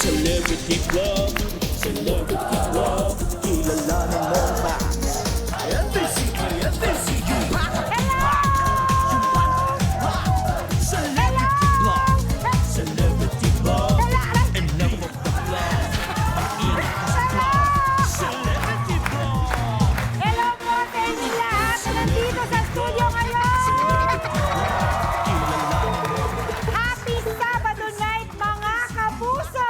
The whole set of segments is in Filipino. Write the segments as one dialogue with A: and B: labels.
A: Celebrity Vlog, Celebrity Vlog, kilalanin mo ba? NBCG, NBCG, Celebrity Vlog, Celebrity Vlog, enough of the vlog, mainit ka sa vlog, Celebrity Vlog.
B: Hello po sa inyo lahat na nandito sa studio ngayon! Happy Sabado night mga kapuso!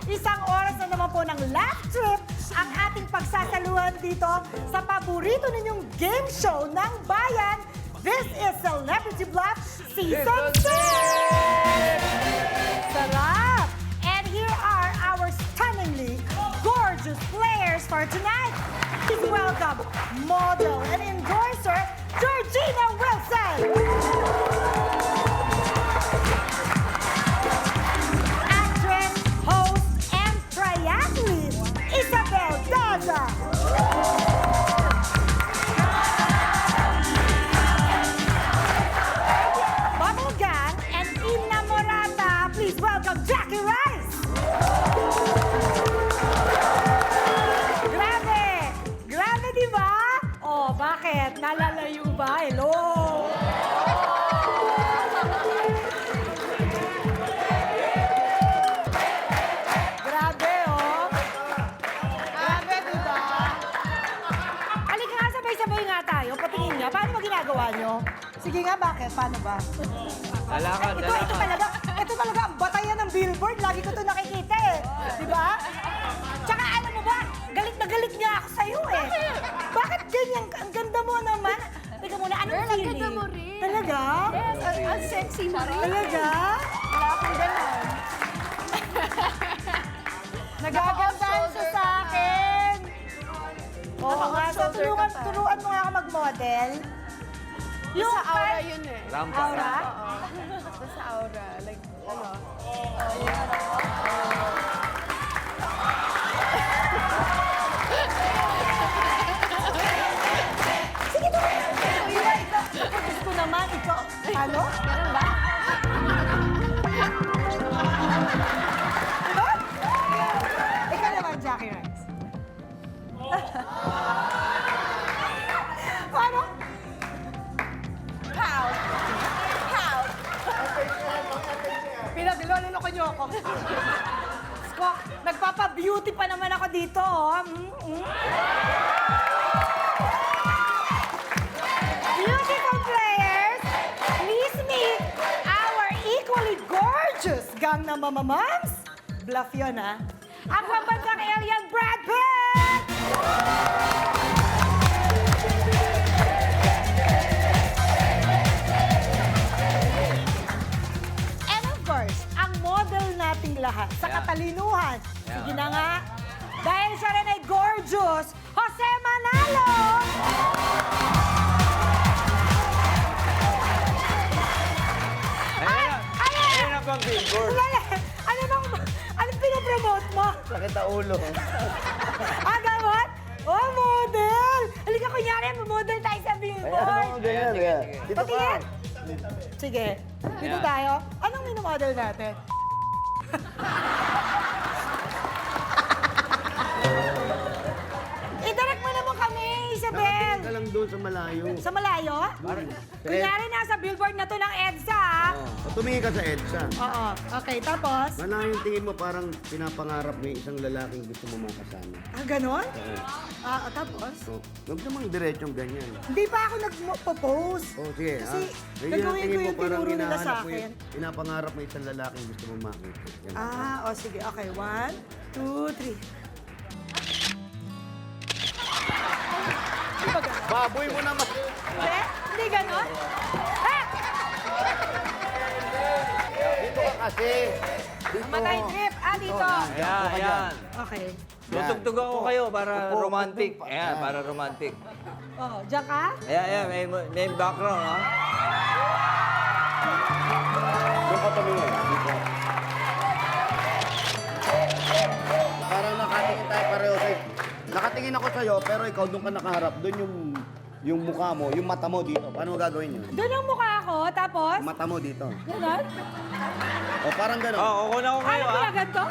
B: Isang oras na naman po ng laugh trip ang ating pagsasaluhan dito sa paborito ninyong game show ng bayan. This is Celebrity Vlog Season 6! Sarap! And here are our stunningly gorgeous players for tonight. Please welcome model and endorser Georgina Wilson. Actress, host, and triathlete Isabel Daza. Bubble Gang and Inamorata. Please welcome Jackie Rice. Grabe! Grabe, di ba? Oh, bakit? Nalalayo ba? Hello? Grabe, oh. Grabe, di ba? Halika nga, sabay-sabay nga tayo. Patingin nga. Paano ba ginagawa nyo? Sige nga, bakit? Paano ba?
C: Lalakad,
B: Ito talaga, ang batayan ng billboard. Lagi ko ito nakikita eh. Di ba? Tsaka alam mo ba, galit na galit nga ako sa'yo eh. Bakit ganyan? Ang ganda mo naman. Teka muna, anong
D: Girl, ang
B: feeling?
D: ganda mo rin.
B: Talaga?
D: Yes, ang sexy mo rin.
B: Talaga?
D: Wala akong ganon.
B: Nagagandahan siya sa akin. Oo nga, so turuan mo nga ako mag-model. Yung
D: Sa aura yun eh.
C: Rampa.
B: Aura?
D: Oo. Basta sa aura. Like, ano?
B: Sige, turuan. Gusto ko naman, ikaw. Ano?
D: Ganun ba?
B: Diba? Ikaw naman, Jackie Rice. Paano?
D: Pout. Pout.
B: Pinagloloko niyo ako. Sko, nagpapa-beauty pa naman ako dito, oh. Beautiful players, please meet our equally gorgeous gang na mamamams. Bluff yun, ha? Ang pambansang alien Brad Pitt! And of course, ang model nating lahat sa
C: Yeah.
B: katalinuhan.
C: Yeah.
B: Sige na nga. Dahil siya rin ay gorgeous, Jose Manalo!
C: Ayun na pang billboard.
B: Wala. Anong pinapromote mo?
C: Sakit ang ulo.
B: Gamot? Oh, model! Halika, kunyari, model tayo sa billboard.
C: Ganyan, ganyan. Dito ka.
B: Patingin. Sige. Dito
C: Yeah.
B: tayo. Anong minomodel natin? I-direct mo naman kami, Isabel.
E: Nakatingin ka lang doon sa malayo.
B: Sa malayo? Kunyari, nasa billboard na to ng EDSA, ha?
E: O, tumingin ka sa EDSA.
B: Oo. Okay, tapos?
E: Malayo yung tingin mo parang pinapangarap mo yung isang lalaking gusto mo makasama.
B: Ganon?
E: Oo.
B: Tapos?
E: So, huwag namang diretsong ganyan.
B: Hindi pa ako nag-propose.
E: O, sige.
B: Kasi
E: Ganyan ang
B: gagawin
E: tingin
B: ko
E: mo,
B: yung
E: parang
B: tinuro nila sa
E: hinahanap mo
B: akin.
E: yung- Pinapangarap mo yung isang lalaking gusto mo makita. Yan.
B: Sige. Okay, 1, 2, 3. Di ba ganon?
E: Baboy mo naman.
B: Hindi ganon? Ah!
E: Dito ka kasi. Dito.
B: Matay trip. Dito.
C: Ayan, ayan.
B: Okay.
C: Tutugtugan ko kayo para
E: Upo,
C: romantic.
E: upo.
C: Ayan, para romantic.
B: Diyan ka?
C: Ayan, ayan. May background, ha?
E: Doon ka tumingin. Dito. Parang nakatingin tayo pareho sa'yo. Nakatingin ako sa'yo, pero ikaw doon ka nakaharap. Doon yung mukha mo, yung mata mo dito. Paano mo gagawin yun?
B: Doon ang mukha ko, tapos?
E: Yung mata mo dito.
B: Ganon?
E: O parang gano'n.
C: Oo, kukunan ko kayo,
B: Ano
C: ha?
B: ba ganito?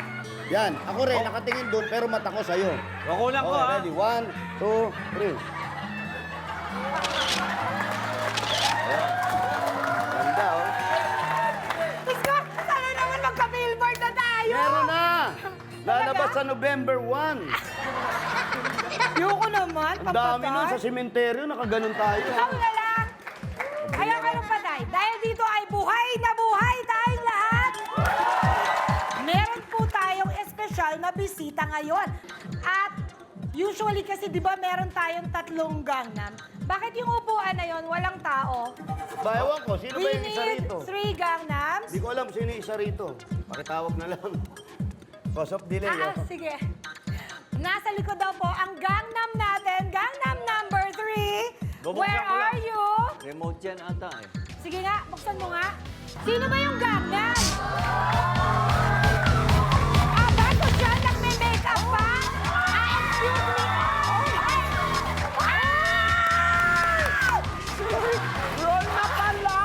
E: Yan, ako rin, nakatingin doon, pero mata ko sa'yo.
C: Kukulang ko,
E: Okay,
C: ha?
E: ready? 1, 2, 3. Ganda, oh.
B: Diyos ko, sana naman magka-billboard na tayo!
E: Meron na! Lalabas sa November 1.
B: Ayoko naman,
E: Ang dami nun
B: pampatay.
E: sa sementeryo, nakaganon tayo.
B: Ikaw na lang. Ayaw ka ng patay. Dahil dito ay buhay na buhay tayong lahat. Meron po tayong espesyal na bisita ngayon. At usually kasi di ba meron tayong 3 Gangnam. Bakit yung upuan na yon walang tao?
E: Bayawan ko, sino ba
B: We
E: yung isa
B: need
E: rito?
B: 3 Gangnams.
E: Hindi ko alam sino yung isa rito. Pakitawag na lang. Cause of delay, oh.
B: Sige. Nasa likod daw po ang Gangnam natin. Gangnam number 3.
C: Bubuksan
B: Where
C: ko lang.
B: are you?
C: Remote yan ata eh.
B: Sige nga, buksan mo nga. Sino ba yung Gangnam? Bago siya, nagme-makeup pa? Excuse me. Roll na pala!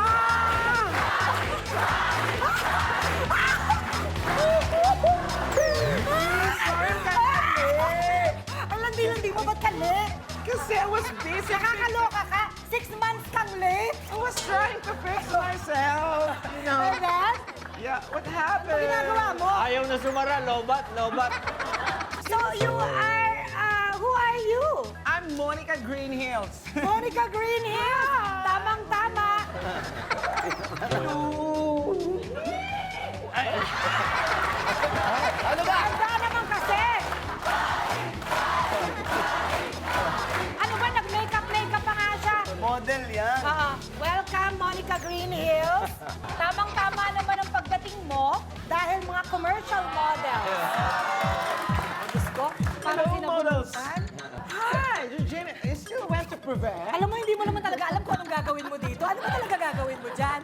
B: Ang landi-landi mo, ba't ka late?
F: Kasi I was busy.
B: Nakakaloka ka? 6 months kang late?
F: I was trying to fix myself. You know?
B: Agad?
F: Yeah, what
B: Ano
F: happened?
B: ginagawa mo?
C: Ayaw na sumara, lobat, lobat.
B: So you are, who are you?
F: I'm Monica Greenhills.
B: Monica Greenhill. Tamang-tama.
E: Ano ba?
B: Handa naman kasi. Ano ba, nag-makeup pa nga siya?
E: Model yan.
B: Welcome, Monica Greenhill. Tamang-tama naman ang pagdating mo dahil mga commercial models. Diyos ko, parang
F: Hello, models.
B: sinabunutan.
F: Hi, Eugenia. You still went to Privet?
B: Alam mo, hindi mo naman talaga alam kung anong gagawin mo dito. Ano ba talaga gagawin mo dyan?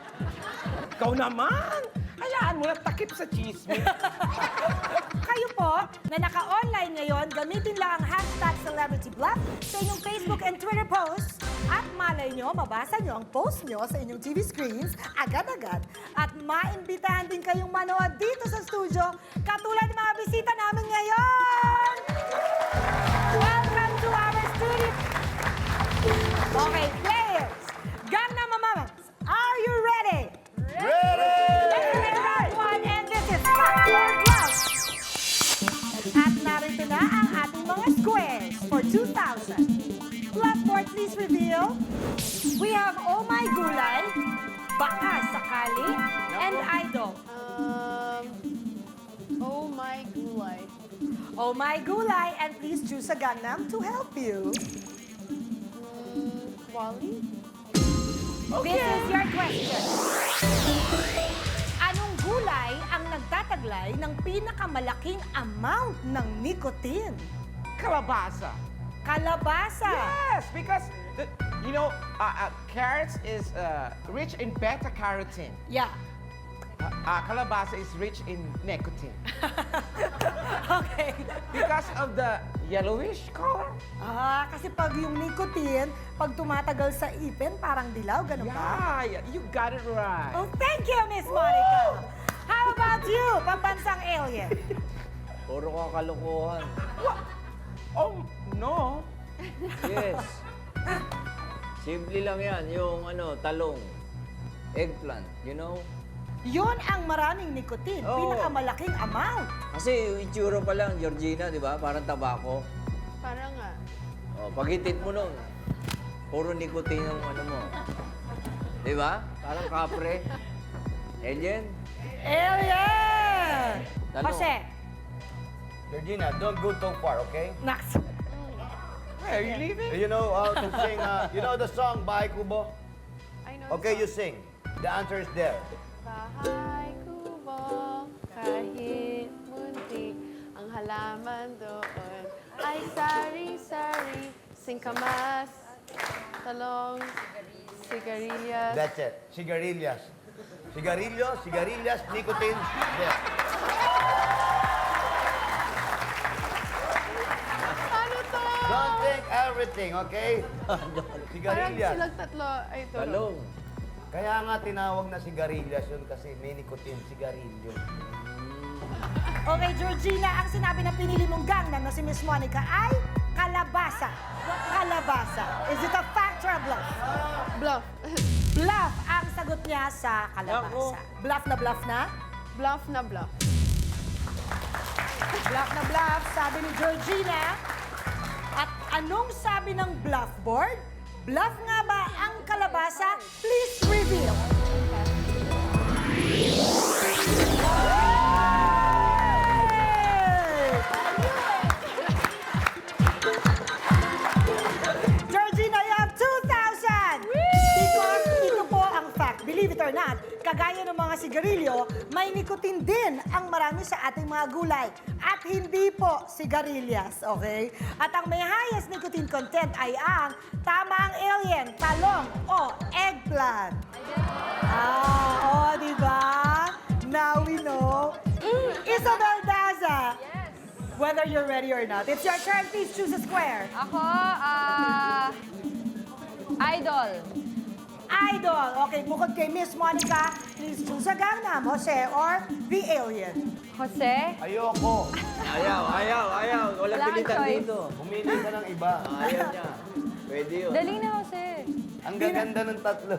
F: Ikaw naman. Hayaan mo na takip sa chismis.
B: Kayo po, na naka-online ngayon, gamitin lang ang hashtag CelebrityBluff sa inyong Facebook and Twitter posts. At malay nyo, mabasa nyo ang post nyo sa inyong TV screens agad-agad. At maimbitahan din kayong manood dito sa studio, katulad ng mga bisita namin ngayon! Welcome to our studio! Okay, players! Gangnam Mamas, are you ready?
E: Ready!
B: Round one, and this is Cut Your Gloves. At narito na ang ating mga squares for 2,000. Blackboard, please reveal. We have Oh My Gulay, Baka Sakali, and Idol.
D: Oh my gulay.
B: Oh My Gulay, and please choose a Gangnam to help you.
D: Wally?
B: This is your question. Anong gulay ang nagtataglay ng pinakamalaking amount ng nicotine?
F: Kalabasa.
B: Kalabasa.
F: Yes, because, you know, carrots is rich in beta-carotene.
B: Yeah.
F: Kalabasa is rich in nicotine.
B: Okay.
F: Because of the yellowish color.
B: Kasi pag yung nicotine, pag tumatagal sa ipin, parang dilaw, ganun ba?
F: Yeah, you got it right.
B: Oh, thank you, Miss Monica. How about you, pambansang alien?
C: Puro kang kalokohan.
F: Oh, no.
C: Yes. Simple lang yan. Yung talong. Eggplant, you know?
B: Yun ang maraming nicotine,
C: Oo.
B: pinakamalaking amount.
C: Kasi yung itsura pa lang, Georgina, di ba? Parang tabako.
D: Parang nga.
C: Paghitit mo nun, puro nicotine yung mo. Di ba? Parang kapre. Alien?
B: Alien!
C: Tanong.
B: Jose,
E: Georgina, don't go too far, okay?
B: Max.
F: Where are you leaving?
E: You know how to sing, you know the song Bahay Kubo?
D: I know.
E: Okay, you sing. The answer is there.
D: Bahay kubo, kahit munti, ang halaman doon ay sari-sari, singkamas, talong, sigarilyas.
E: That's it. Sigarilyas. Sigarilyas, nicotine. There.
D: Ano to?
E: Don't think everything, okay?
D: Parang
E: Sigarilyas.
D: silang tatlo ay tulong.
C: Talong.
E: Kaya nga tinawag na sigarilyas yun kasi may nicotine, sigarilyo.
B: Okay, Georgina, ang sinabi ng pinili mong gangnam na si Miss Monica ay kalabasa. Kalabasa. Is it a fact or a bluff?
D: Bluff.
B: Bluff ang sagot niya sa kalabasa. Bluff na bluff na?
D: Bluff na bluff.
B: Bluff na bluff, sabi ni Georgina. At anong sabi ng bluff board? Bluff nga ba ang kalabasa? Please reveal. Georgina, you have 2,000! Because ito po ang fact. Believe it or not, kagaya ng mga sigarilyo, may nikotin din ang marami sa ating mga gulay. At hindi po sigarilyas, okay? At ang may highest nicotine content ay ang tamang alien, talong o eggplant. Di ba? Now we know. Isabel Daza, whether you're ready or not, it's your turn. Please choose a square.
G: Ako, idol.
B: Idol. Okay, bukod kay Miss Monica, please choose a Gangnam, Jose or the alien.
G: Jose.
E: Ayoko.
C: Ayaw. Walang
G: Wala kang
C: pilitan
G: choice.
C: dito.
E: Pumili ka ng iba.
C: Ayaw niya. Pwede yun.
G: Dali na, Jose.
E: Ang gaganda ng tatlo.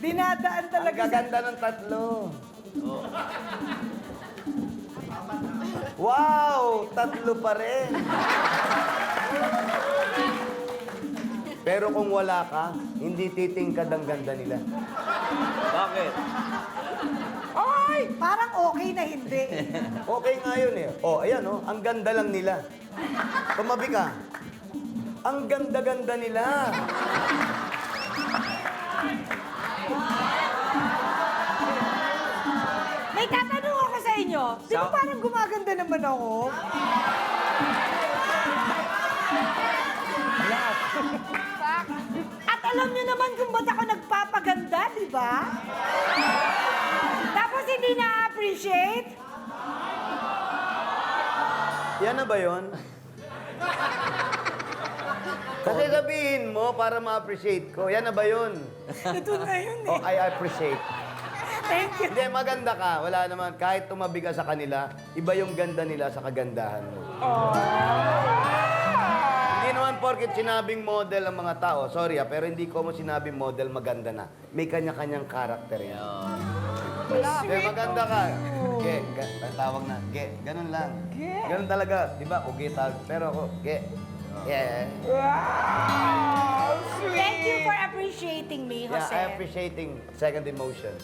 B: Dinadaan
E: Ang
B: talaga sa...
E: gaganda ng tatlo. Wow! Tatlo pa rin. Pero kung wala ka, hindi titingkad ang ganda nila.
C: Bakit?
B: Ay! Parang okay na hindi.
E: Okay nga yun eh. Oh, ayan oh, ang ganda lang nila. Tumabi ka. Ang ganda-ganda nila.
B: May tatanong ako sa inyo. Di ba parang gumaganda naman ako? At alam niyo naman kung ba't ako nagpapaganda, di ba? Tapos hindi na-appreciate?
E: Yan na ba yun? Kasi sabihin mo para ma-appreciate ko. Yan na ba yun?
B: Ito na yun eh.
E: Oh, I appreciate.
B: Thank you.
E: Hindi, maganda ka. Wala naman. Kahit tumabi ka sa kanila, iba yung ganda nila sa kagandahan mo. Hindi naman porket sinabing model ang mga tao. Sorry pero hindi ko mo sinabing model maganda na. May kanya-kanyang karakter yan. Hindi, maganda ka. Ge, tawag na. Ge, ganun lang. Ganun talaga. Di ba? Ugi tawag. Pero ako, ge. Yeah.
B: Thank you for appreciating me,
E: Yeah,
B: Jose.
E: I'm appreciating second emotion.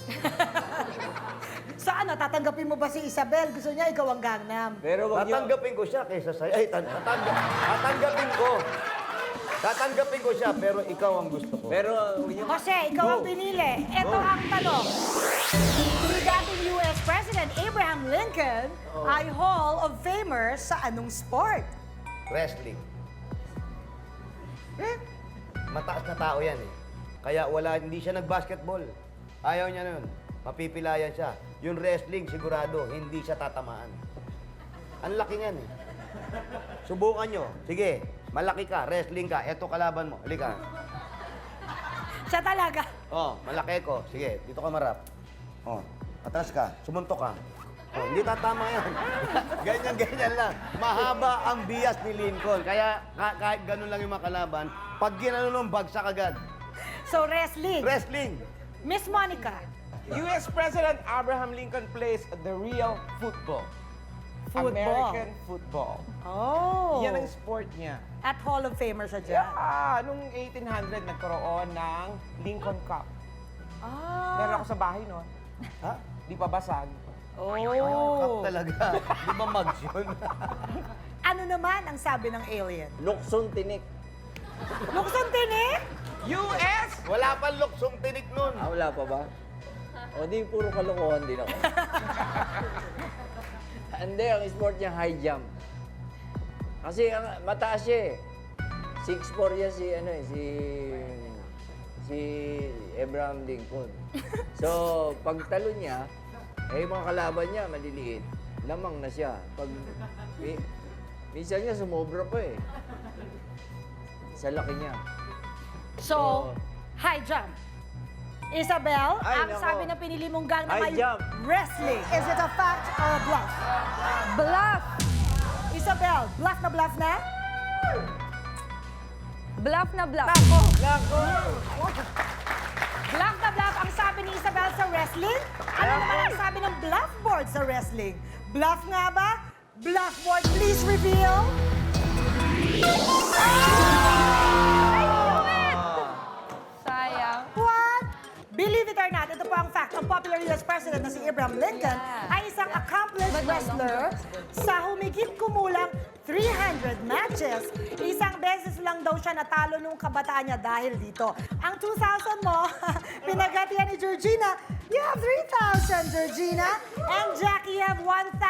B: So ano, tatanggapin mo ba si Isabel? Gusto niya ikaw ang Gangnam.
C: Pero wag niyo...
E: Tatanggapin ko siya kaysa sa'yo. Ay, tatanggapin ko. Tatanggapin ko siya, pero ikaw ang gusto ko.
C: Pero wag niyo...
B: Jose, ikaw ang pinili. Ito ang tanong. Si dating US President Abraham Lincoln ay Hall of Famer sa anong sport?
E: Wrestling. Mataas na tao yan eh. Kaya hindi siya nag-basketball. Ayaw niya nun. Mapipilayan siya. Yung wrestling, sigurado, hindi siya tatamaan. Ang laki niyan eh. Subukan nyo. Sige, malaki ka, wrestling ka, eto kalaban mo. Halika.
B: Siya talaga.
E: Oh, malaki ko. Sige, dito ka marap. Oh, atras ka, sumuntok ka. Oh, hindi tatama yan. Ganyan lang. Mahaba ang bias ni Lincoln. Kaya kahit ganun lang yung mga kalaban, pag ginanong bagsak agad.
B: So, wrestling.
E: Wrestling.
B: Miss Monica.
F: U.S. President Abraham Lincoln plays the real football.
B: Football.
F: American football.
B: Oh.
F: Yan ang sport niya.
B: At Hall of Famer siya dyan.
F: Nung 1800, nagkaroon ng Lincoln Cup.
B: Ah.
F: Meron ako sa bahay noon.
E: Ha?
F: Di pa basag.
B: Oh.
E: Cup talaga. Di ba mags yun?
B: Ano naman ang sabi ng alien?
C: Luksong tinik.
B: Luksong tinik?
F: U.S.
E: Wala pa luksong tinik nun.
C: Wala pa ba? O di puro kalokohan din ako. Hindi, ang sport niya high jump. Kasi mataas siya eh. 6'4" yan si Abraham Lincoln. So, pag talo niya, yung mga kalaban niya maliliit. Lamang na siya. Minsan nga sumobra pa eh. Sa laki niya.
B: So, high jump. Isabel,
C: Ay,
B: ang
C: nako.
B: sabi na pinili mong Gangnam
C: High
B: ay
C: jump.
B: wrestling. Is it a fact or a bluff? Bluff. Isabel, bluff na?
G: Bluff na bluff.
B: Bluff na bluff ang sabi ni Isabel sa wrestling? Ano naman ang sabi ng bluff board sa wrestling? Bluff nga ba? Bluff board, please reveal.
G: Sayang.
B: What? Believe it or not, ito po ang fact. Ang popular US President na si Abraham Lincoln ay isang accomplished wrestler sa humigit kumulang 300 matches. Isang beses lang daw siya natalo nung kabataan niya dahil dito. Ang 2,000 mo, pinagatian ni Georgina. You have 3,000, Georgina. And Jackie, you have 1,000.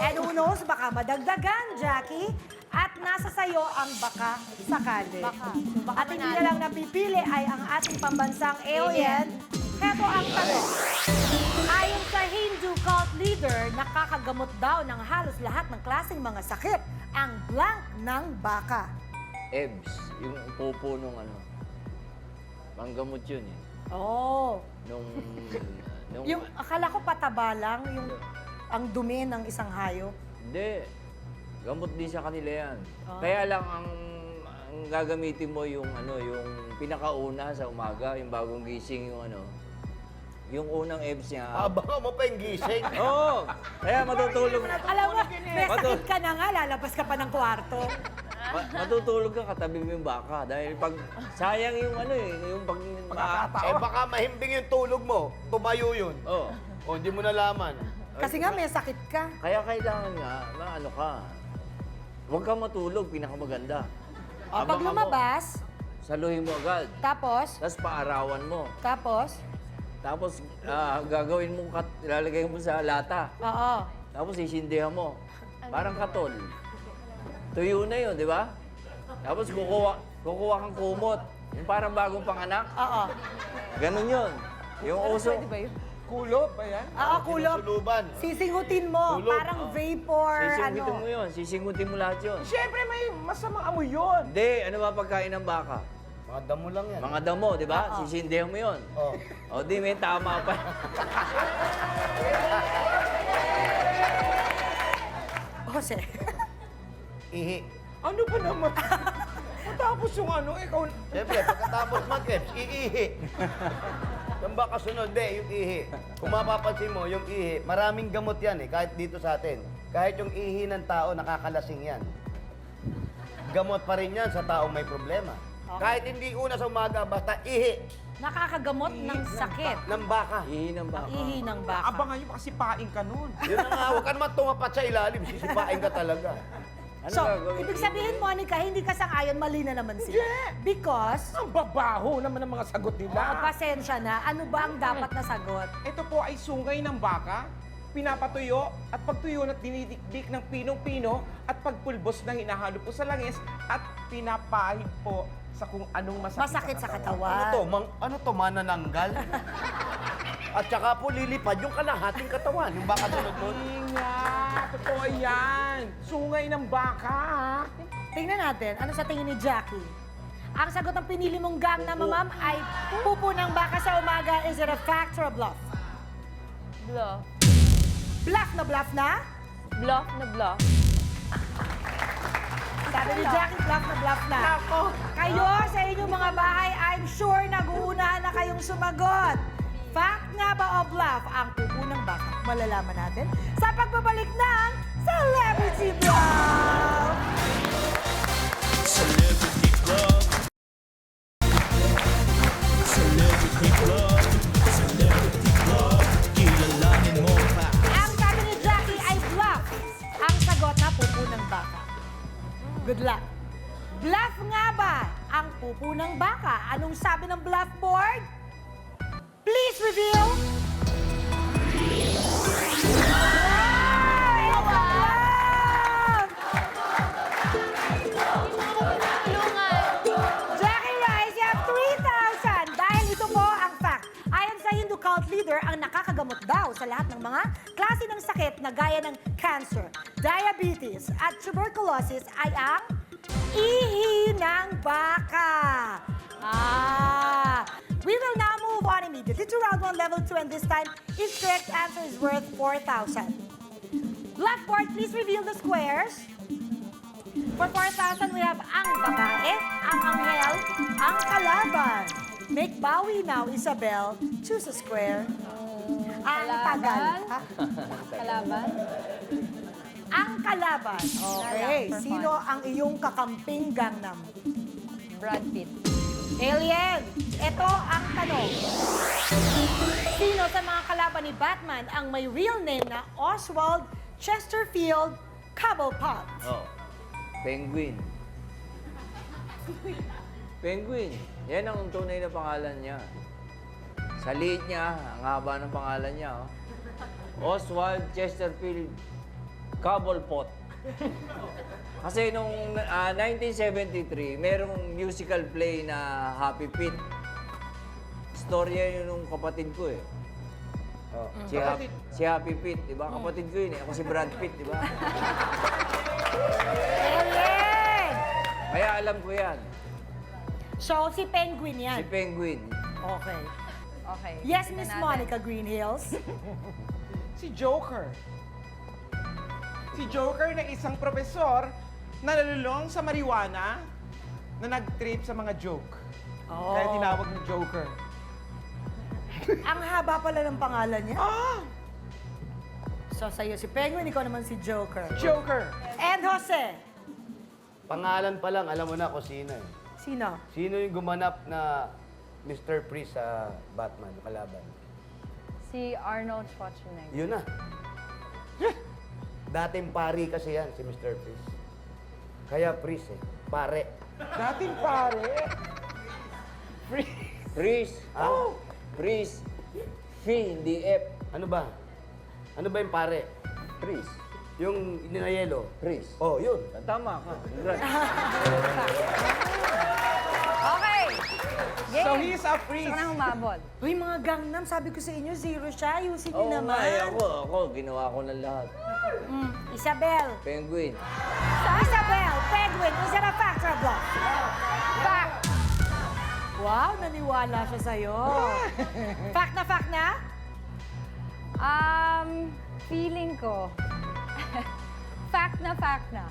B: And who knows, baka madagdagan, Jackie. At nasa sayo ang baka sakali.
G: Baka
B: At hindi na lang napipili ay ang ating pambansang alien. Heto ang tanong. Ayon sa Hindu cult leader, nakakagamot daw ng halos lahat ng klaseng mga sakit ang blank ng baka.
C: Ebs, yung popo nung ano. Panggamot yun eh.
B: Oh.
C: Nung
B: Yung akala ko pataba lang yung ang dumi ng isang hayop.
C: Hindi. Gamot din sa kanila yan.
B: Ah.
C: Kaya lang ang gagamitin mo yung yung pinakauna sa umaga, yung bagong gising, yung yung unang ebs niya.
E: Abangan mo pa yung gising.
C: Oo! Kaya matutulog.
B: Alam mo, may sakit ka na nga, lalabas ka pa ng kwarto.
C: Matutulog ka katabi mo yung baka. Dahil pag sayang yung yung pag...
E: Eh baka mahimbing yung tulog mo. Tumayo yun.
C: Oo.
E: O hindi mo nalaman.
B: Kasi nga may sakit ka.
C: Kaya kailangan nga, ka. Huwag kang matulog, pinakamaganda.
B: O, pag
C: Abangan mo.
B: lumabas,
C: Saluhin mo agad.
B: tapos,
C: Tapos paarawan mo.
B: tapos,
C: Gagawin mo, ilalagay mo sa lata.
B: oo.
C: Tapos isindihan mo. Parang katol. Tuyo na yun, di ba? Tapos kukuha kang kumot. Yung parang bagong panganak.
B: Oo.
C: Ganun yun. Yung uso.
G: Pwede ba yun?
F: Kulob ba yan?
B: Oo, kulop.
E: Sinusuluban.
B: Sisingutin mo,
E: Kulop.
B: parang vapor,
C: Sisingutin mo
B: ano.
C: yun. Sisingutin mo lahat yun.
F: Siyempre may masamang amoy yun.
C: Hindi, ano ba pagkain ng baka?
E: Mga damo lang yan.
C: Mga damo, di ba?
B: Oo.
C: Sisindihan mo yun.
E: Oh.
C: O di, may tama pa.
B: Jose.
E: Ihi.
F: Ano ba naman? Matapos yung ikaw...
E: Siyempre, pagkatapos mag-keps, iihi. Yung baka sunod, yung ihi. Kung mapapansin mo, yung ihi, maraming gamot yan kahit dito sa atin. Kahit yung ihi ng tao, nakakalasing yan. Gamot pa rin yan sa taong may problema. Kahit hindi una sa umaga, basta ihi
B: Nakakagamot ng sakit.
E: ng baka.
C: Ihi ng baka.
B: Ihi ng baka.
F: Abangan nyo kasi paing ka nun.
E: Yun na nga, huwag ka naman tumapat sa ilalim, sisipain ka talaga.
C: Ano
B: So,
C: gagawin?
B: ibig sabihin, Monica, hindi ka sang-ayon, mali na naman sila.
F: Yeah.
B: Because,
F: Ang babaho naman ang mga sagot nila.
B: pasensya na, ano ba ang dapat na sagot?
F: Ito po ay sungay ng baka, pinapatuyo at pagtuyo na dinidikdik ng pinong-pino at pagpulbos na hinahalo po sa langis at pinapahid po sa kung anong
B: Masakit sa katawan.
E: Ano to, manananggal? At saka po lilipad yung kalahating katawan, yung baka sunod nun.
F: Ingat! Totoo yan! Sungay ng baka, ha?
B: Tingnan natin, ano sa tingin ni Jackie? Ang sagot ng pinili mong Gangnam Ma'am ay pupo ng baka sa umaga. Is it a fact or a bluff?
G: Bluff.
B: Bluff na?
G: Bluff na bluff.
B: Sabi ni Jackie, bluff na. Kayo sa inyong mga bahay, I'm sure nag-uunahan na kayong sumagot. Fact nga ba o bluff ang pupo ng baka? Malalaman natin sa pagbabalik ng Celebrity Bluff!
A: Celebrity Club. Celebrity Club. Celebrity Club. Kilalanin mo pa.
B: Ang sabi ni Jackie ay bluff. Ang sagot na pupo ng baka. Good luck. Bluff nga ba ang pupo ng baka? Anong sabi ng bluff board? Please reveal. Wow! It's a bluff! Jackie Rice, you have 3,000. Dahil ito po ang fact. Ayon sa Hindu cult leader, ang nakakagamot daw sa lahat ng mga klase ng sakit na gaya ng cancer, diabetes, at tuberculosis ay ang ihi ng baka. We will now move on immediately to round 1, level 2, and this time, each correct answer is worth 4,000. Blackboard, please reveal the squares. For 4,000, we have ang babae, ang anghel, ang kalaban. Make bawi now, Isabel. Choose a square. Ang tagal.
G: Kalaban.
B: Ha?
G: Kalaban.
B: Ang kalaban. Okay.
G: For
B: Sino ang iyong kakamping Gangnam?
G: Brad Pitt.
B: Alien, ito ang tanong. Sino sa mga kalaban ni Batman ang may real name na Oswald Chesterfield Cobblepot?
C: Oh. Penguin. Penguin. Yan ang tunay na pangalan niya. Sa liit niya, ang haba ng pangalan niya. Oh. Oswald Chesterfield Cobblepot. Kasi nung 1973, merong musical play na Happy Feet. Storya yun nung kapatid ko eh.
E: Oh.
C: Si Happy Feet, di ba? Kapatid ko yun eh. Ako si Brad Pitt, di ba?
B: Alien!
C: Kaya alam ko yan.
B: So, si Penguin
C: Si
B: yan.
C: Penguin.
B: Okay.
G: Okay.
B: Yes,
G: tignan
B: Miss
G: natin.
B: Monica Greenhills.
F: Si Joker. Si Joker na isang profesor na nalulong sa marijuana na nag-trip sa mga joke.
B: Oh.
F: Kaya tinawag ng Joker.
B: Ang haba pala ng pangalan niya.
F: Ah!
B: So, sa'yo si Penguin, ikaw naman si Joker.
F: Joker!
B: And Jose.
E: Pangalan pa lang, alam mo na kung sino eh.
B: Sino?
E: Sino yung gumanap na Mr. Freeze sa Batman, yung kalaban?
G: Si Arnold Schwarzenegger.
E: Yun na. Dating pari kasi yan, si Mr. Freeze. Kaya Freeze eh. Pare.
F: Dating pare.
C: Freeze.
E: Ah,
C: Freeze. F, hindi F.
E: ano ba? Ano ba yung pare?
C: Freeze.
E: Yung ininayelo?
C: Freeze.
E: Oh, yun.
C: Tama ka. Congrats.
G: Okay. Game.
F: So he's a
G: Gusto
F: freeze.
G: ko na humabol.
B: Uy, mga Gangnam, sabi ko sa inyo, zero siya. Ayusin niyo
C: Oo
B: naman.
C: nga eh, ako, ginawa ko ng lahat.
B: Isabel.
C: Penguin.
B: Isabel, Penguin, is it a fact or a bluff?
G: Fact.
B: Wow, naniwala siya sa'yo. Fact na?
G: Feeling ko. Fact na.
B: Fact na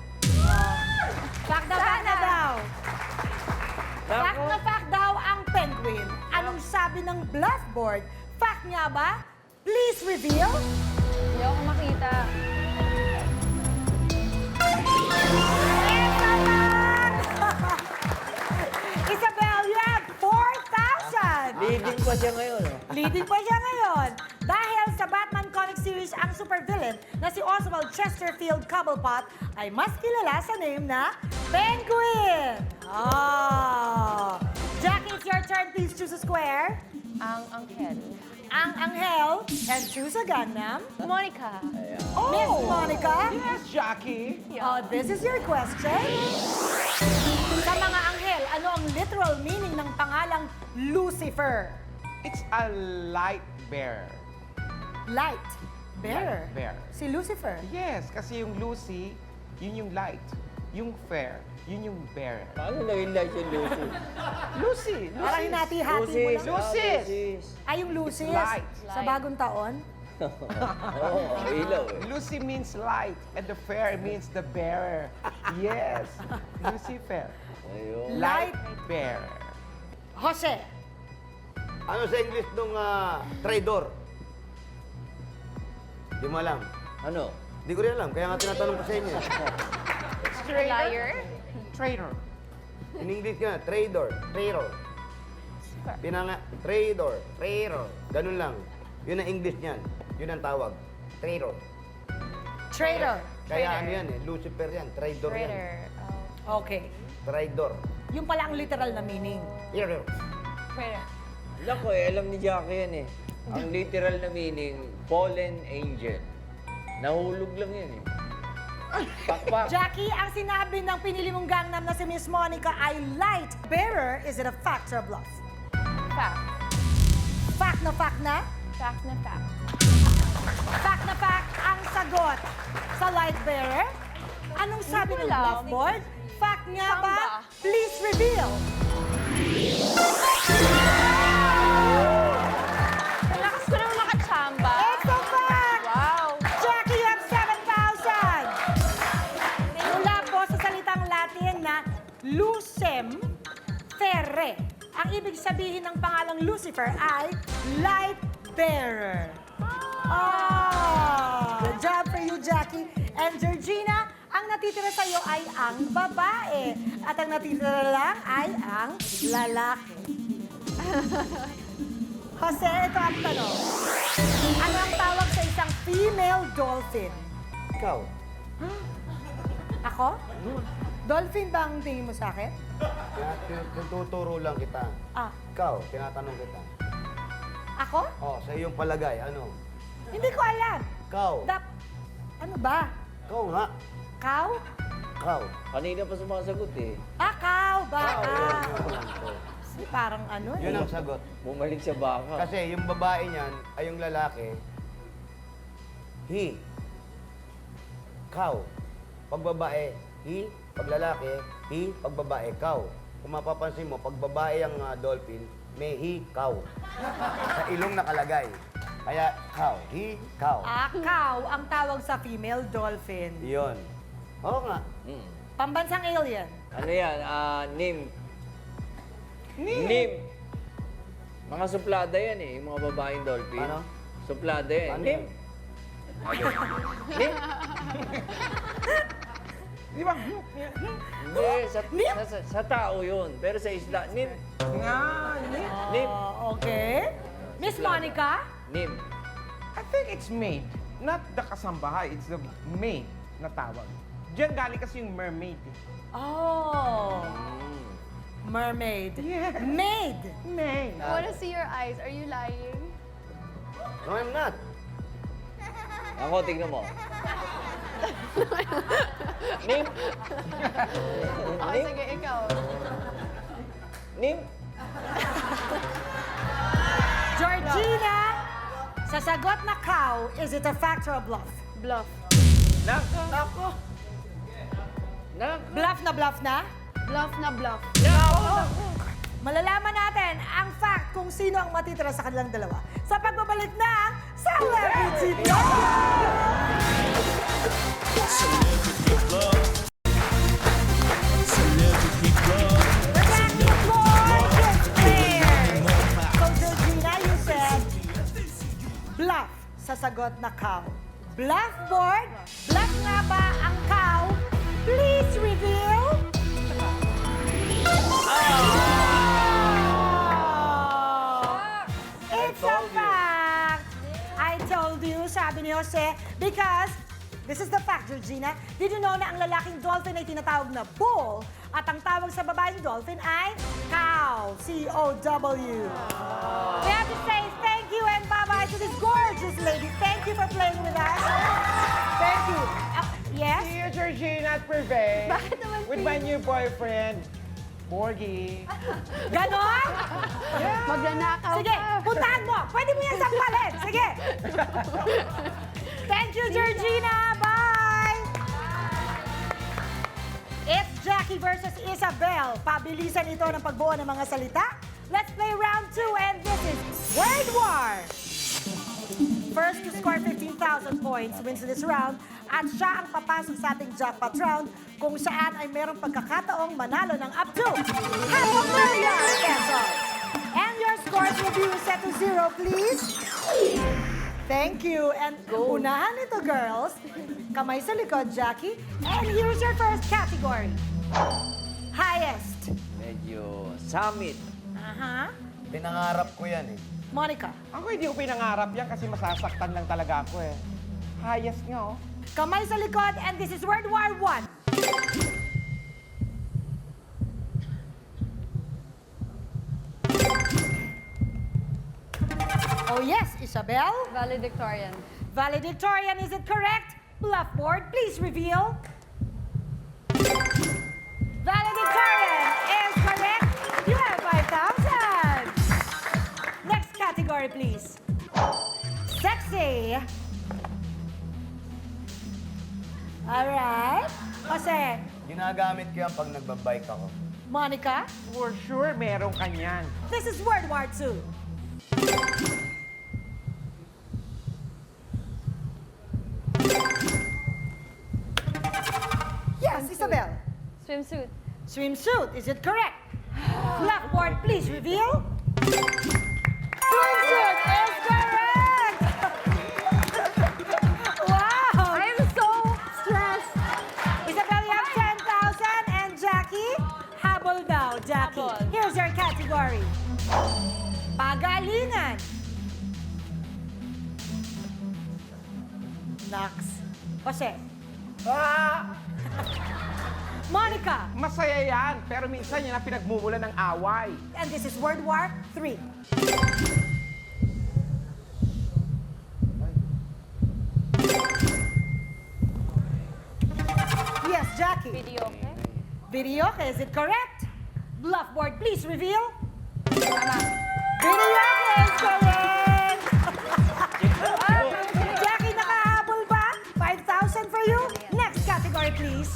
B: daw. Fact daw ang Penguin. Anong sabi ng Bluffboard? Fact nga ba? Please reveal.
G: Hindi ako makita.
B: Isabel, you have 4,000.
C: Leading pa siya ngayon. Oh.
B: Leading pa siya ngayon. Dahil sa Batman comic series, ang supervillain na si Oswald Chesterfield Cobblepot ay mas kilala sa name na Penguin. Oh. Jackie, it's your turn. Please choose a square.
G: Ang anghel.
B: Ang anghel. And choose a Gangnam.
G: Monica.
B: Miss Monica.
F: Yes, Jackie.
B: This is your question. Sa mga anghel, ano ang literal meaning ng pangalang Lucifer?
F: It's a light bearer.
B: Light. Bearer.
F: Light bearer.
B: Si Lucifer.
F: Yes, kasi yung Lucy, yun yung light. Yung fair, yun yung bearer.
C: Paano naging light yung Lucy?
F: Lucy!
B: Parang hinati-hati mo lang.
F: Lucis.
B: Ay, yung Lucis.
F: Light.
B: Sa bagong taon.
C: Oo, ilaw eh.
F: Lucy means light, and the fair means the bearer. Yes, Lucifer.
C: Ayun.
F: Light bearer.
B: Jose.
E: Ano sa English nung traidor? Di mo alam.
C: Ano?
E: Di ko rin alam, kaya nga tinatanong ko sa inyo.
G: Liar.
F: Traitor.
E: In English nga, traidor. Traidor. Ganun lang. Yun ang English niyan. Yun ang tawag. Traidor.
B: Traitor.
E: Kaya ano yan eh, Lucifer yan, traidor yan.
G: Traitor.
B: Okay.
E: Traidor.
B: Yung pala ang literal na meaning.
E: Traitor.
G: Traitor.
C: Alam ko eh, alam ni Jackie yan eh. Ang literal na meaning, fallen angel. Nahulog lang yan eh. Pakpak.
B: Jackie, ang sinabi ng pinili mong Gangnam na si Miss Monica ay light bearer. Is it a fact or a bluff?
G: Fact.
B: Fact na?
G: Fact na fact.
B: Fact na fact ang sagot sa light bearer. Anong sabi ng
G: Hindi ko alam.
B: Bluffboard? Fact nga ba?
G: Samba.
B: Please reveal.
G: Lakas ko naman makachamba.
B: It's a fact!
G: Wow.
B: Jackie, you have 7,000. Lucem Ferre. Ang ibig sabihin ng pangalang Lucifer ay light bearer. Oh! Good job for you, Jackie. And Georgina, ang natitira sa'yo ay ang babae. At ang natitira lang ay ang lalaki. Jose, ito ang tanong. Ano ang tawag sa isang female dolphin?
E: Ikaw.
B: Ako? Dolphin ba ang tingin mo sa akin?
E: Tuturo lang kita.
B: Ah,
E: Ikaw, tinatanong kita.
B: ako?
E: Oh, sa iyong palagay, ano?
B: Hindi ko alam.
E: Ikaw.
B: Ano ba?
E: Ikaw nga.
B: Cow?
E: Ikaw.
C: Kanina pa sumasagot eh.
B: Ah, cow. Baka.
E: Ikaw.
B: Kasi parang ano eh.
E: Yun ang sagot.
C: Bumalik sa baka.
E: Kasi yung babae niyan ay yung lalaki, he. Cow. Pag babae, he. Pag lalaki, he. Pag babae, cow. Kung mapapansin mo, pag babae ang dolphin, may he, cow. Sa ilong nakalagay. Kaya, cow. He, cow.
B: Ah, cow ang tawag sa female dolphin.
E: Yun. Oo nga.
C: Hmm.
B: Pambansang alien.
C: Ano yan? Nim. Nim. Mga suplada yan eh, yung mga babaeng dolphin.
E: Ano?
C: Suplada yan.
E: Ano
C: Nim.
E: yun?
C: Nim.
F: Di ba?
C: Hindi, sa tao yun. Pero sa isla, nim.
F: Nga,
C: Nim.
B: Oh, okay. Miss Monica?
C: Nim.
F: I think it's maid. Not the kasambahay, it's the maid na tawag. Diyan galing kasi yung mermaid eh.
B: Oh.
C: Mm.
B: Mermaid.
F: Yeah.
B: Maid.
F: Maid.
D: I want to see your eyes. Are you lying?
E: No, I'm not.
C: Ako, tignan mo. Nim.
D: Oh,
C: Nim.
D: sige, ikaw.
C: Nim.
B: Georgina, sa sagot na cow, is it a fact or a bluff?
D: Bluff.
C: Nako. Nako. Nako.
B: Bluff na bluff na?
D: Bluff na bluff.
B: Malalaman natin ang fact kung sino ang matitira sa kanilang dalawa sa pagbabalik ng Celebrity
A: Celebrity Club. Celebrity Club.
B: So, Georgina, you said bluff sa sagot na cow. Bluff board, bluff nga ba ang cow? Please reveal. It's a fact. I told you, sabi ni Jose, because this is the fact, Georgina. Did you know na ang lalaking dolphin ay tinatawag na bull at ang tawag sa babaeng dolphin ay cow. C-O-W. We have to say thank you and bye-bye to this gorgeous lady. Thank you for playing with us. Thank you. Yes?
F: See you, Georgina at Prive.
D: Bakit naman
F: With my new boyfriend, Borgie.
B: Ganon?
D: Magnanakaw
B: Sige,
D: ka.
B: puntahan mo. Pwede mo yan sampalin. Sige. Thank you, Georgina. Bye! It's Jackie versus Isabel. Pabilisan ito ng pagbuo ng mga salita. Let's play round 2 and this is Word War. First to score 15,000 points wins this round at siya ang papasok sa ating jackpot round kung saan ay merong pagkakataong manalo ng up to 500,000 pesos. And your scores will be reset to 0, please. Thank you. And unahan nito, girls. Kamay sa likod, Jackie. And here's your first category. Highest.
C: Medyo summit.
B: Aha.
E: Pinangarap ko yan eh.
B: Monica.
F: Ako hindi ko pinangarap yan kasi masasaktan lang talaga ako eh. Highest nga oh.
B: Kamay sa likod, and this is World War I. Oh yes, Isabel.
G: Valedictorian.
B: Valedictorian, is it correct? Bluff board, please reveal. Valedictorian is correct. You have 5,000. Next category, please. Sexy. All right. Jose,
E: Ginagamit ko yan pag nagbabike ako.
B: Monica,
F: For sure, meron kanyan.
B: this is World War II. Yes, Isabel.
G: Swimsuit.
B: Swimsuit, is it correct? Blackboard, please reveal. Swimsuit is correct! Wow!
D: I'm so stressed.
B: Isabel, you have 10,000 and Jackie, habol daw, Jackie.
G: Habol.
B: Here's your category. Pagalingan. Nox. Jose. Monica.
F: Masaya yan, pero minsan yan ang pinagmumulan ng away.
B: And this is Word War 3. Yes, Jackie.
G: Video, okay?
B: Video, is it correct? Bluffboard, please reveal. Video is correct! Jackie, nakahabol ba? 5,000 for you. Next category, please.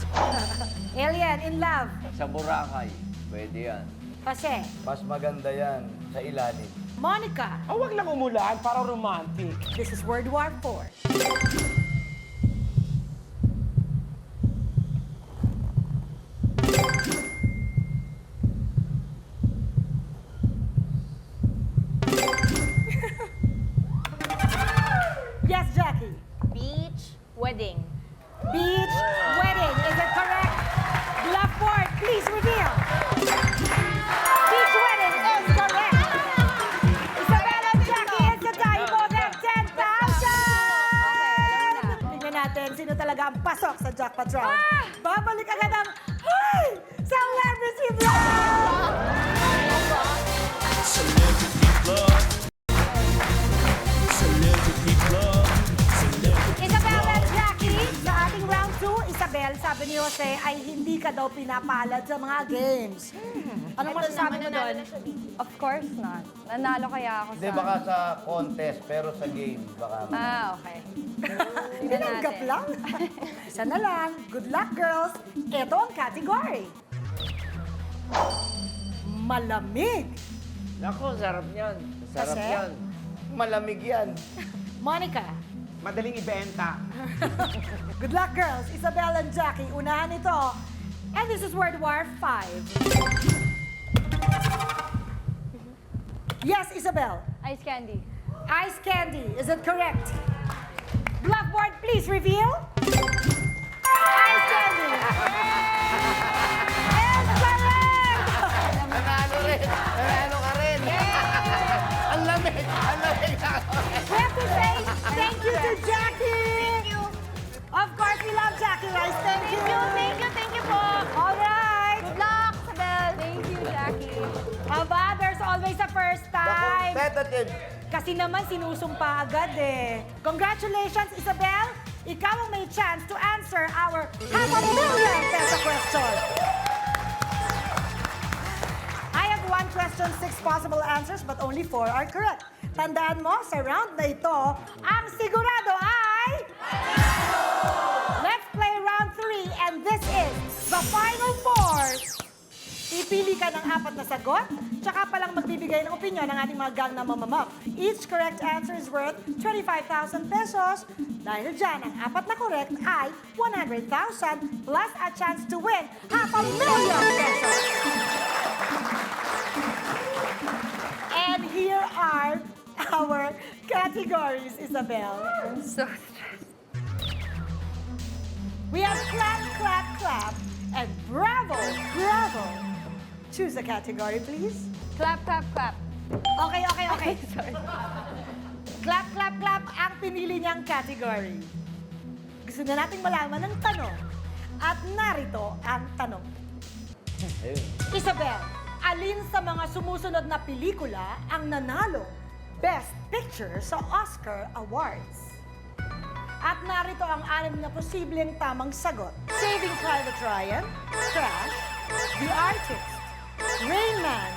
B: Alien in love.
C: Sa Boracay, pwede yan.
B: Jose.
E: Mas maganda yan sa ilalim.
B: Monica.
F: Oh, wag lang umulan, para romantic.
B: This is World War 4. Yes, Jackie.
G: Beach wedding.
B: Beach wedding. Is it correct? Blackboard, please reveal. Beach wedding is correct. Isabel and Jackie, it's the time for their 10,000! Tingnan natin sino talaga ang pasok sa jackpot round. Babalik agad ang, hey! Celebrity Vlog!
A: Celebrity Vlog. Celebrity Vlog. Celebrity
B: Isabel and Jackie, sa ating round 2, Isabel, sabi ni Jose, ay hindi ka daw pinapalad sa mga games. Anong masasabi mo doon?
G: Of course not. Nanalo kaya ako
E: Hindi, baka sa contest, pero sa game, baka.
G: Okay.
B: Tinanggap lang. Isa na lang. Good luck, girls. Ito ang category. Malamig.
C: Nako, sarap niyan. Sarap
B: Kasi?
C: yan.
E: Malamig yan.
B: Monica.
F: Madaling ibenta.
B: Good luck, girls. Isabel and Jackie, unahan ito. And this is World War 5. Yes, Isabel.
G: Ice candy.
B: Ice candy. Is it correct? Blackboard, please reveal. Ice candy. Is correct!
E: Nanalo rin! Nanalo ka rin! Ang lamig! Ang lamig!
B: We have to say thank you to Jackie. Thank you. Of course, we love Jackie Rice. Thank you.
G: Thank you po.
B: All right.
G: Good luck, Isabel. Thank you, Jackie.
B: Aba, there's always a first
E: The
B: time.
E: competitive.
B: Kasi naman sinusumpa agad eh. Congratulations, Isabel. Ikaw ang may chance to answer our ₱500,000 question. I have one question, 6 possible answers, but only 4 are correct. Tandaan mo, sa round na ito, ang sigurado ay... Let's play round 3, and this is the final 4. Pipili ka ng 4 na sagot, tsaka palang magbibigay ng opinion ng ating mga gang na mamamap. Each correct answer is worth 25,000 pesos. Dahil dyan, ang 4 na correct ay 100,000 plus a chance to win ₱500,000 pesos. And here are our categories, Isabel.
D: I'm so stressed.
B: We have clap, clap, clap, and bravo, bravo. Choose a category, please.
G: Clap, clap, clap.
B: Okay, okay, okay.
G: Sorry.
B: Clap, clap, clap ang pinili niyang category. Gusto na nating malaman ng tanong. At narito ang tanong.
C: Ayun.
B: Isabel, alin sa mga sumusunod na pelikula ang nanalo Best Picture sa Oscar Awards? At narito ang 6 na posibleng tamang sagot. Saving Private Ryan, Crash, The Artist, Rain Man,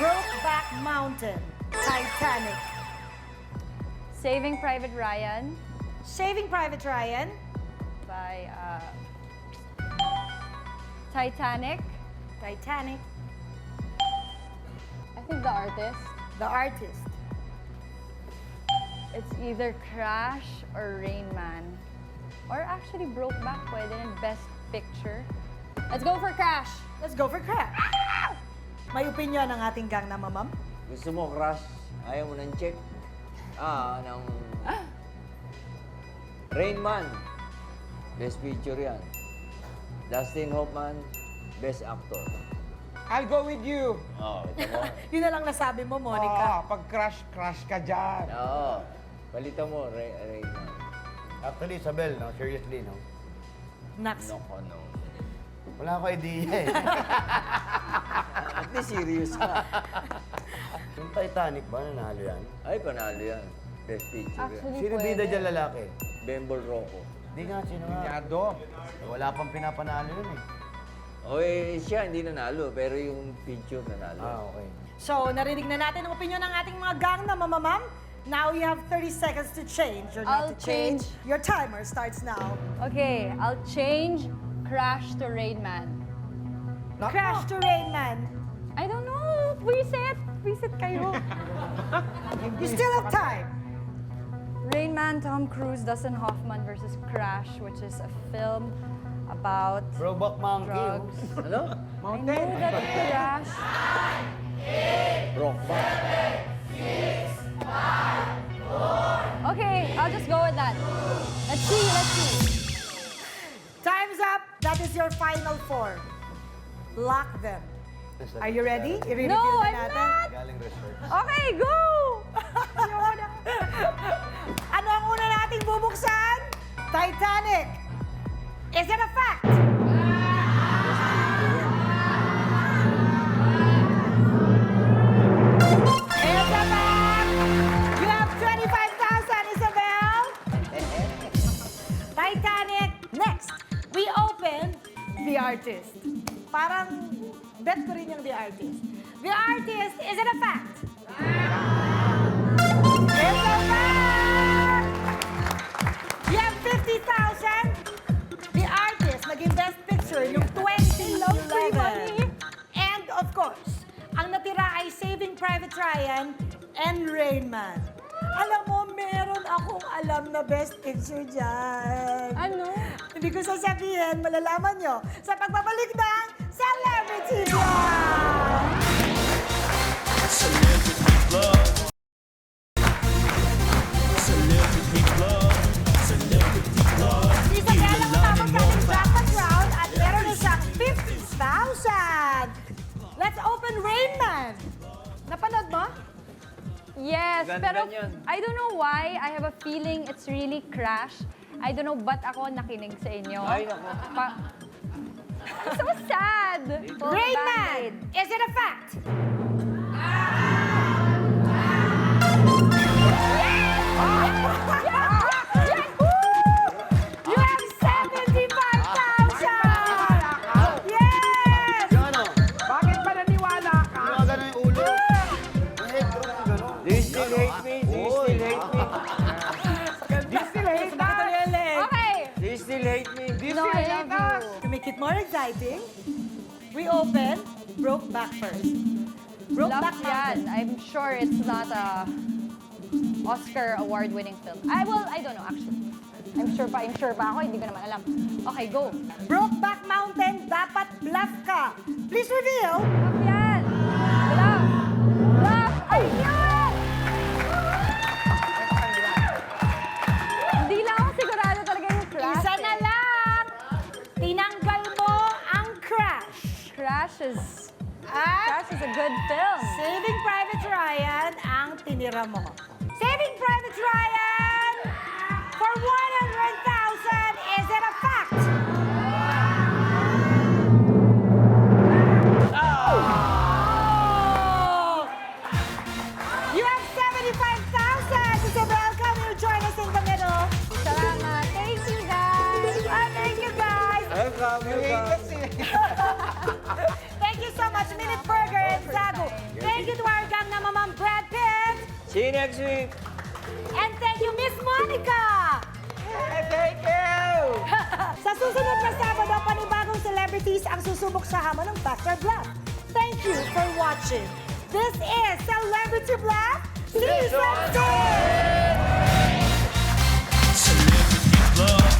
B: Brokeback Mountain, Titanic.
G: Saving Private Ryan
B: Saving Private Ryan,
G: by Titanic.
B: Titanic,
G: I think The Artist.
B: The Artist.
G: It's either Crash or Rain Man. Or actually Brokeback pwede rin Best Picture. Let's go for Crash.
B: Let's go for Crash. May opinion ang ating gang na mamam?
C: Gusto mo, crush? Ayaw mo ng check? Ng... Rain Man. Best picture yan. Dustin Hoffman, Best Actor.
F: I'll go with you.
C: Oo, ito mo.
B: Yun na lang nasabi mo, Monica.
F: Pag crush ka dyan.
C: Oo. Palitan mo, Rain Man.
E: Actually, Isabel, no? Seriously, no?
B: Next.
C: No.
E: Wala ako idea eh.
C: At least serious ka.
E: Yung Titanic ba, nanalo yan?
C: Ay, panalo yan. Best picture yan.
G: Actually,
E: Sino
G: pwede.
E: bida dyan lalaki?
C: Bembol Rocco.
E: Di nga, sino nga?
F: Yado.
E: Wala pang pinapanalo yun eh.
C: O siya hindi nanalo, pero yung picture nanalo.
E: Okay.
B: So, narinig na natin ang opinion ng ating mga gang na mamamam. Now you have 30 seconds to change or not
G: I'll
B: to change.
G: change.
B: Your timer starts now.
G: Okay, I'll change Crash to Rain Man.
B: Crash to Rain Man.
G: I don't know. Reset. Reset kayo.
B: You still have time.
G: Rain Man, Tom Cruise, Dustin Hoffman versus Crash, which is a film about
E: Robot Monkey.
G: drugs.
C: Ano?
G: I know that Crash.
C: Rock band.
G: Okay, I'll just go with that. Let's see, let's see.
B: Time's up. That is your final four. Lock them. Are you ready? I-reveal
G: No,
B: na
G: I'm
B: natin.
G: not.
E: Galing research.
G: Okay, go!
B: Ano ang una nating bubuksan? Titanic. Is it a fact? It's a fact. You have 25,000, Isabel. Titanic. Next, we open The Artist. Parang bet ko rin yung The Artist. The Artist, is it a fact? It's a fact! You have 50,000. The Artist, naging Best Picture yung 2011. And of course, ang natira ay Saving Private Ryan and Rain Man. Alam mo, meron akong alam na Best Picture dyan.
G: Ano?
B: Hindi ko sasabihin, malalaman nyo sa pagbabalik ng Celebrity Vlog!
A: Celebrity Vlog. Celebrity Vlog. Celebrity Vlog.
B: Si Isabel ang matapos natin jackpot round at meron na siyang 50,000! Let's open Rain Man! Napanood mo?
G: Yes,
C: Ganda
G: pero
C: niyan.
G: I don't know why. I have a feeling it's really Crash. I don't know ba't ako nakinig sa inyo.
C: Ay, naku.
G: So sad!
B: Rain Man!
G: Band-Aid.
B: Is it a fact? You have 75,000! Yes!
E: Yung ano?
F: Bakit ba naniwala ka?
E: Yung gano'n yung ulo. Yung head drop yung gano'n.
C: Do you still hate me? Do you still hate me?
F: You still hate us?
G: Okay!
C: Do you still hate me?
G: No, I love you.
B: To make it more exciting, we open Brokeback first. Brokeback
G: Love yan. I'm sure it's not a Oscar award-winning film. I don't know actually. I'm sure pa ako, hindi ko naman alam. Okay, go.
B: Brokeback Mountain, dapat bluff ka. Please reveal.
G: Love yan. Love. Love. Ayun! Hindi lang ako sigurado talaga yung Crash.
B: Isa na lang. Tinanggal mo ang Crash.
G: Crash is
B: At
G: a good film.
B: Saving Private Ryan ang tinira mo. Saving Private Ryan for 100,000. Is it a fact? Oh! You have 75,000. Isabel, come here, join us in the middle.
G: Salamat. Thank you, guys.
B: Thank you, guys.
C: Welcome,
F: You hate
C: welcome.
F: us eh.
B: Thank you so much, Minute Burger and Zago. Thank you to our gang na Mamam Brad Pitt.
C: See you next week.
B: And thank you, Miss Monica.
F: Thank you!
B: Sa susunod na Sabado, panibagong celebrities ang susubok sa hamon ng Factor Bluff. Thank you for watching. This is Celebrity Bluff Season 2!
A: Celebrity Vlog.